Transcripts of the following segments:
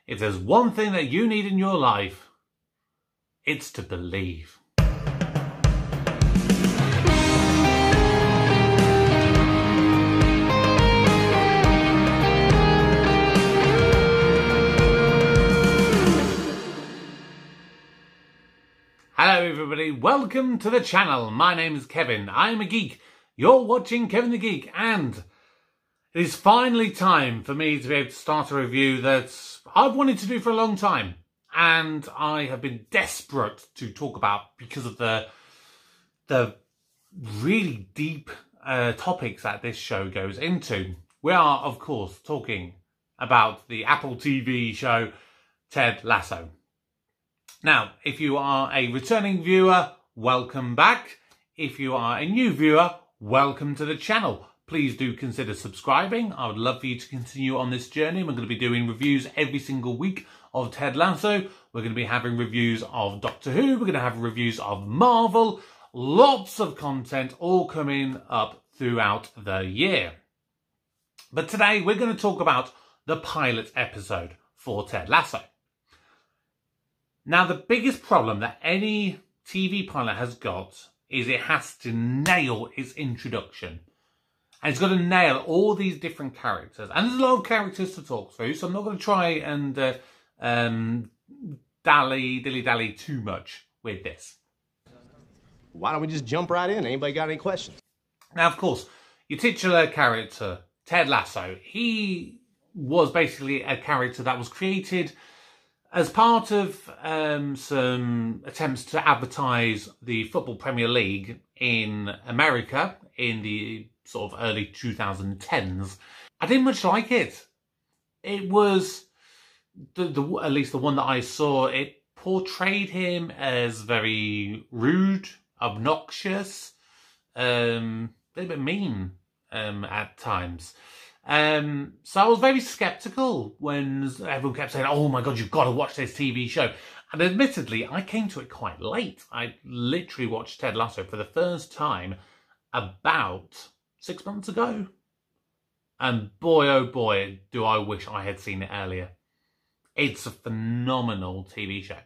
If there's one thing that you need in your life, it's to believe. Hello everybody, welcome to the channel. My name is Kevin, I'm a geek. You're watching Kevin the Geek, and it is finally time for me to be able to start a review that I've wanted to do for a long time. And I have been desperate to talk about because of the really deep topics that this show goes into. We are, of course, talking about the Apple TV show Ted Lasso. Now, if you are a returning viewer, welcome back. If you are a new viewer, welcome to the channel. Please do consider subscribing. I would love for you to continue on this journey. We're going to be doing reviews every single week of Ted Lasso. We're going to be having reviews of Doctor Who. We're going to have reviews of Marvel. Lots of content all coming up throughout the year. But today we're going to talk about the pilot episode for Ted Lasso. Now, the biggest problem that any TV pilot has got is it has to nail its introduction. And it's got to nail all these different characters. And there's a lot of characters to talk through, so I'm not going to try and dilly-dally too much with this. Why don't we just jump right in? Anybody got any questions? Now, of course, your titular character, Ted Lasso, he was basically a character that was created as part of some attempts to advertise the Football Premier League in America in the sort of early 2010s. I didn't much like it. It was, at least the one that I saw, it portrayed him as very rude, obnoxious, a bit mean at times. So I was very sceptical when everyone kept saying, oh my God, you've got to watch this TV show. And admittedly, I came to it quite late. I literally watched Ted Lasso for the first time about 6 months ago. And boy, oh boy, do I wish I had seen it earlier. It's a phenomenal TV show.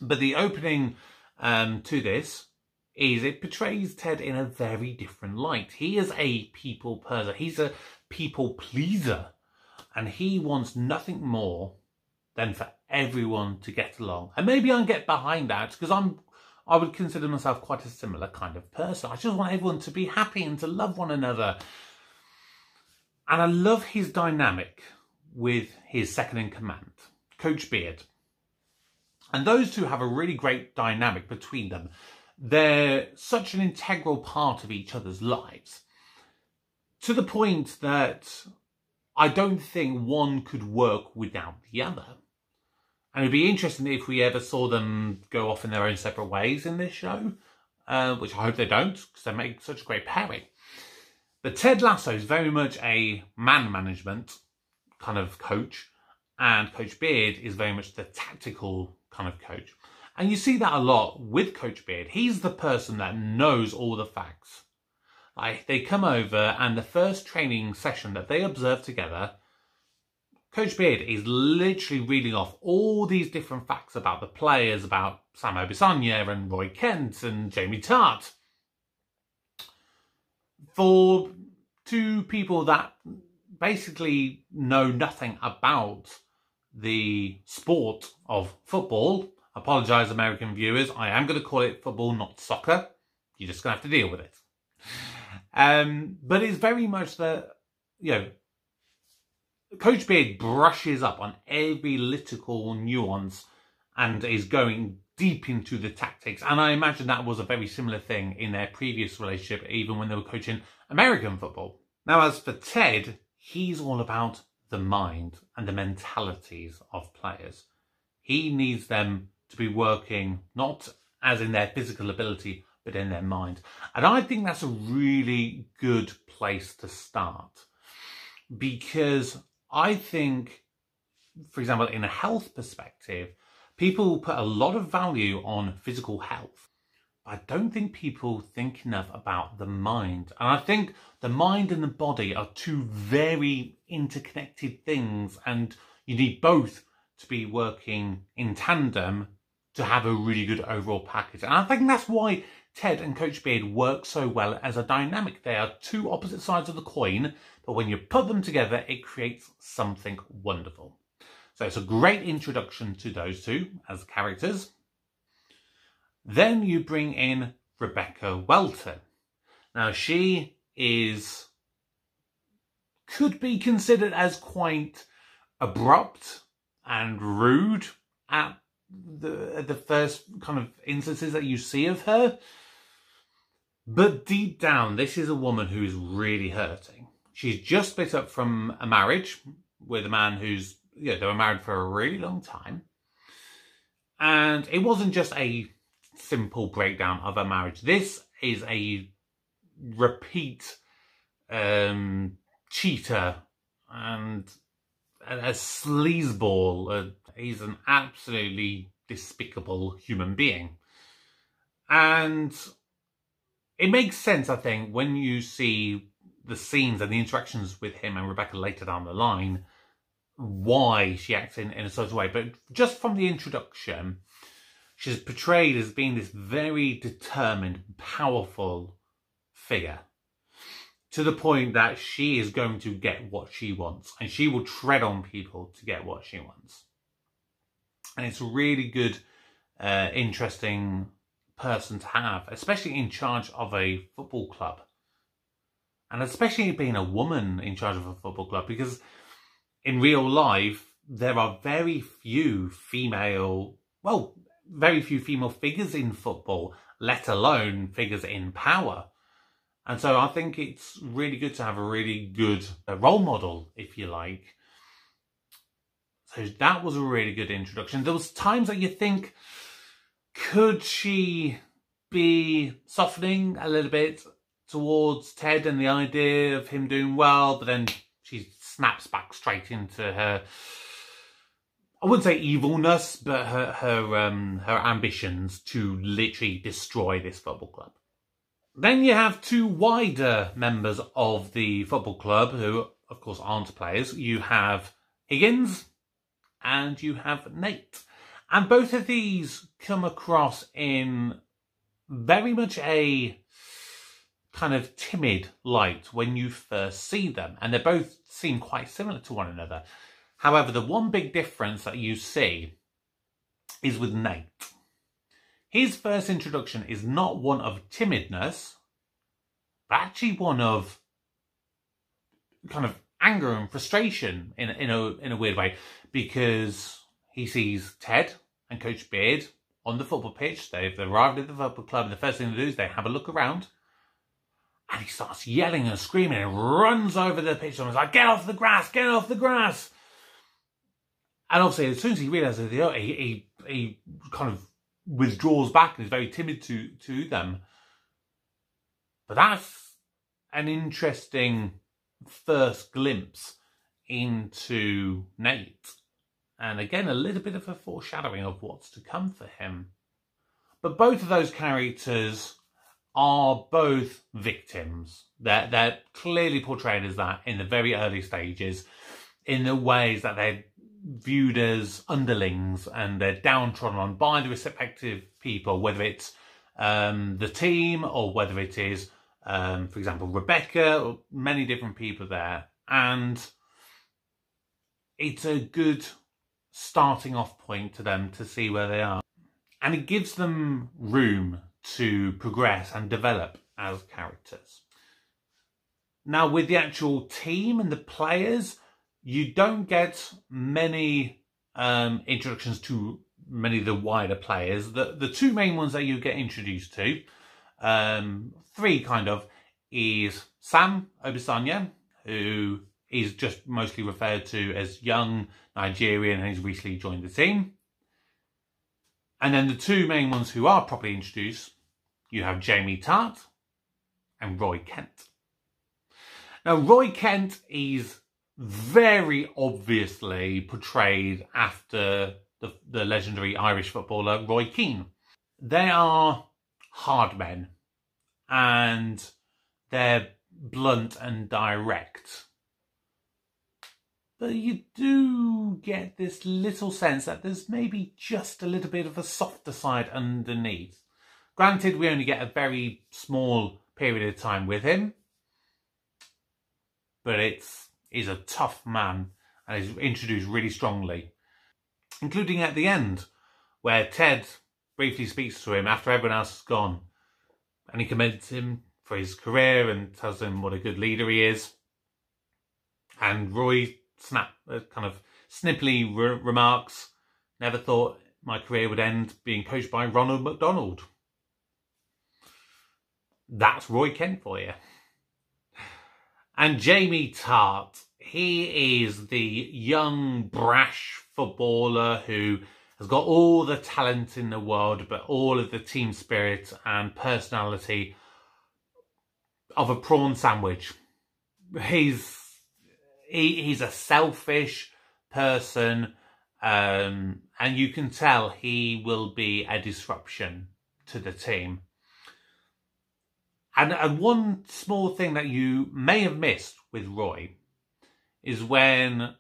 But the opening to this is it portrays Ted in a very different light. He is a people person. He's a people pleaser. And he wants nothing more than for everyone to get along. And maybe I can get behind that because I would consider myself quite a similar kind of person. I just want everyone to be happy and to love one another. And I love his dynamic with his second in command, Coach Beard. And those two have a really great dynamic between them. They're such an integral part of each other's lives, to the point that I don't think one could work without the other. And it'd be interesting if we ever saw them go off in their own separate ways in this show, which I hope they don't, because they make such a great pairing. But Ted Lasso is very much a man management kind of coach, and Coach Beard is very much the tactical kind of coach. And you see that a lot with Coach Beard. He's the person that knows all the facts. Like, they come over and the first training session that they observe together, Coach Beard is literally reading off all these different facts about the players, about Sam Obisanya and Roy Kent and Jamie Tart. For two people that basically know nothing about the sport of football, apologise, American viewers, I am going to call it football, not soccer. You're just going to have to deal with it. But it's very much that, you know, Coach Beard brushes up on every little nuance and is going deep into the tactics. And I imagine that was a very similar thing in their previous relationship, even when they were coaching American football. Now, as for Ted, he's all about the mind and the mentalities of players. He needs them to be working not as in their physical ability, but in their mind. And I think that's a really good place to start, because I think, for example, in a health perspective, people put a lot of value on physical health. I don't think people think enough about the mind. And I think the mind and the body are two very interconnected things, and You need both to be working in tandem to have a really good overall package. And I think that's why Ted and Coach Beard work so well as a dynamic. They are two opposite sides of the coin, but when you put them together, it creates something wonderful. So it's a great introduction to those two as characters. Then you bring in Rebecca Welton. Now she could be considered as quite abrupt and rude at the first kind of instances that you see of her. But deep down, this is a woman who is really hurting. She's just split up from a marriage with a man who's, they were married for a really long time. And it wasn't just a simple breakdown of a marriage. This is a repeat cheater and a sleazeball. He's an absolutely despicable human being. And it makes sense, I think, when you see the scenes and the interactions with him and Rebecca later down the line, why she acts in a certain way. But just from the introduction, she's portrayed as being this very determined, powerful figure, to the point that she is going to get what she wants, and she will tread on people to get what she wants. And it's a really good, interesting person to have, especially in charge of a football club. And especially being a woman in charge of a football club, because in real life, there are very few female figures in football, let alone figures in power. And so I think it's really good to have a really good role model, if you like. So that was a really good introduction. There was times that you think, could she be softening a little bit towards Ted and the idea of him doing well, but then she snaps back straight into her, I wouldn't say evilness, but her ambitions to literally destroy this football club. Then you have two wider members of the football club who, of course, aren't players. You have Higgins and you have Nate. And both of these come across in very much a kind of timid light when you first see them. And they both seem quite similar to one another. However, the one big difference that you see is with Nate. His first introduction is not one of timidness, but actually one of kind of anger and frustration in a weird way, because he sees Ted and Coach Beard on the football pitch. They've arrived at the football club, and the first thing they do is they have a look around, and he starts yelling and screaming and runs over the pitch and is like, "Get off the grass! Get off the grass!" And obviously, as soon as he realises he kind of withdraws back and is very timid to them. But that's an interesting first glimpse into Nate. And again, a little bit of a foreshadowing of what's to come for him. But both of those characters are both victims. They're clearly portrayed as that in the very early stages, in the ways that they're viewed as underlings and they're downtrodden on by the respective people, whether it's the team or whether it is, for example, Rebecca, or many different people there. And it's a good starting off point to them to see where they are. And it gives them room to progress and develop as characters. Now, with the actual team and the players, you don't get many introductions to many of the wider players. The two main ones that you get introduced to, three kind of, is Sam Obisanya, who is just mostly referred to as young Nigerian and he's recently joined the team. And then the two main ones who are properly introduced, you have Jamie Tart and Roy Kent. Now, Roy Kent is very obviously portrayed after the legendary Irish footballer Roy Keane. They are hard men and they're blunt and direct. But you do do get this little sense that there's maybe just a little bit of a softer side underneath. Granted, we only get a very small period of time with him, but he's a tough man and he's introduced really strongly, including at the end where Ted briefly speaks to him after everyone else has gone, and he commends him for his career and tells him what a good leader he is. And Roy kind of snippily remarks, "Never thought my career would end being coached by Ronald McDonald." That's Roy Kent for you. And Jamie Tart, he is the young, brash footballer who has got all the talent in the world, but all of the team spirit and personality of a prawn sandwich. He's a selfish person, and you can tell he will be a disruption to the team. And one small thing that you may have missed with Roy is when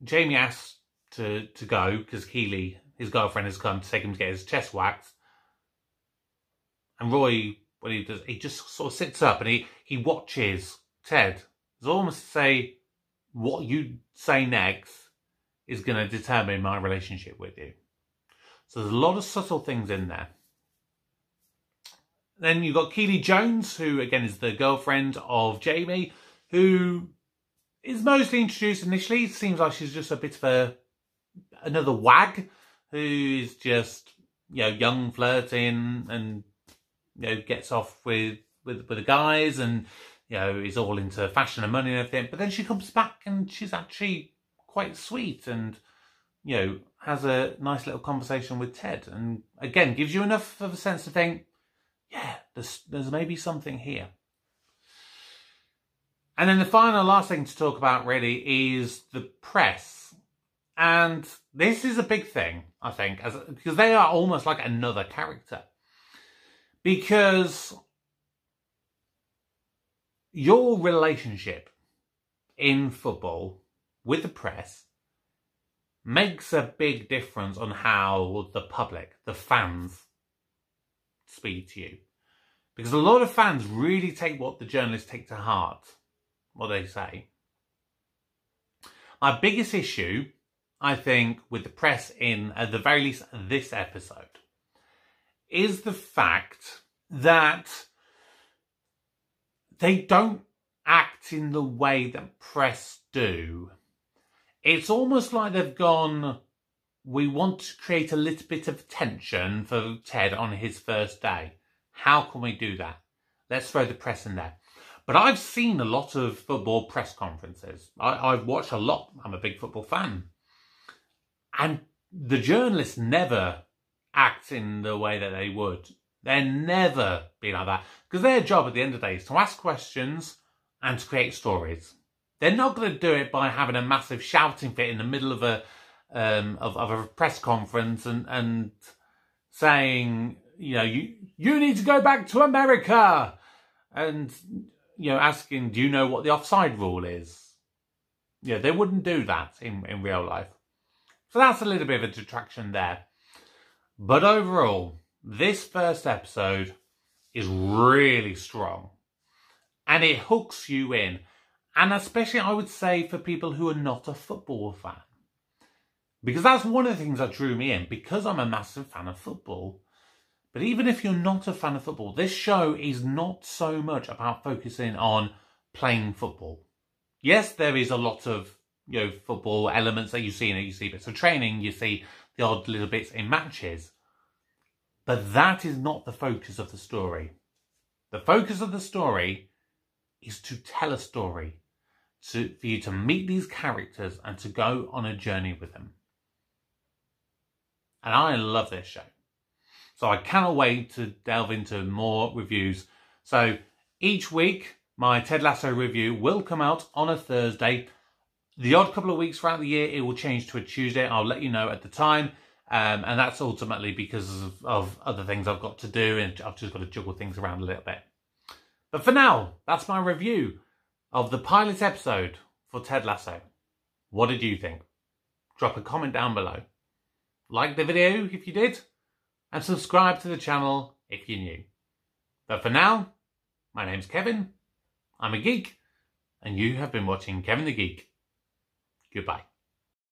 Jamie asks to go, because Keely, his girlfriend, has come to take him to get his chest waxed. And Roy, what he does, he just sort of sits up and he watches Ted. It's almost to say, what you say next is going to determine my relationship with you. So there's a lot of subtle things in there. Then you've got Keely Jones, who again is the girlfriend of Jamie, who is mostly introduced initially. It seems like she's just a bit of another wag who is just, young, flirting, and gets off with the guys, and is all into fashion and money and everything. But then she comes back and she's actually quite sweet, and has a nice little conversation with Ted, and again gives you enough of a sense to think, yeah, there's maybe something here. And then the last thing to talk about really is the press. And this is a big thing, I think, because they are almost like another character. Because your relationship in football with the press makes a big difference on how the public, the fans, speak to you. Because a lot of fans really take what the journalists take to heart, what they say. My biggest issue, I think, with the press in, at the very least, this episode, is the fact that they don't act in the way that press do. It's almost like they've gone, we want to create a little bit of tension for Ted on his first day. How can we do that? Let's throw the press in there. But I've seen a lot of football press conferences. I've watched a lot. I'm a big football fan. And the journalists never act in the way that they would. They'll never be like that. Because their job at the end of the day is to ask questions and to create stories. They're not going to do it by having a massive shouting fit in the middle of a press conference and saying, you need to go back to America, and asking, do you know what the offside rule is? They wouldn't do that in real life. So that's a little bit of a detraction there. But overall, this first episode is really strong, and it hooks you in. And especially, I would say, for people who are not a football fan. Because that's one of the things that drew me in, because I'm a massive fan of football. But even if you're not a fan of football, this show is not so much about focusing on playing football. Yes, there is a lot of football elements that you see in it. You see bits of training, you see the odd little bits in matches. But that is not the focus of the story. The focus of the story is to tell a story, for you to meet these characters and to go on a journey with them. And I love this show. So I cannot wait to delve into more reviews. So each week, my Ted Lasso review will come out on a Thursday. The odd couple of weeks throughout the year, it will change to a Tuesday. I'll let you know at the time. And that's ultimately because of other things I've got to do, and I've just got to juggle things around a little bit. But for now, that's my review of the pilot episode for Ted Lasso. What did you think? drop a comment down below. Like the video if you did, and subscribe to the channel if you're new. But for now, my name's Kevin, I'm a geek, and you have been watching Kevin the Geek. Goodbye.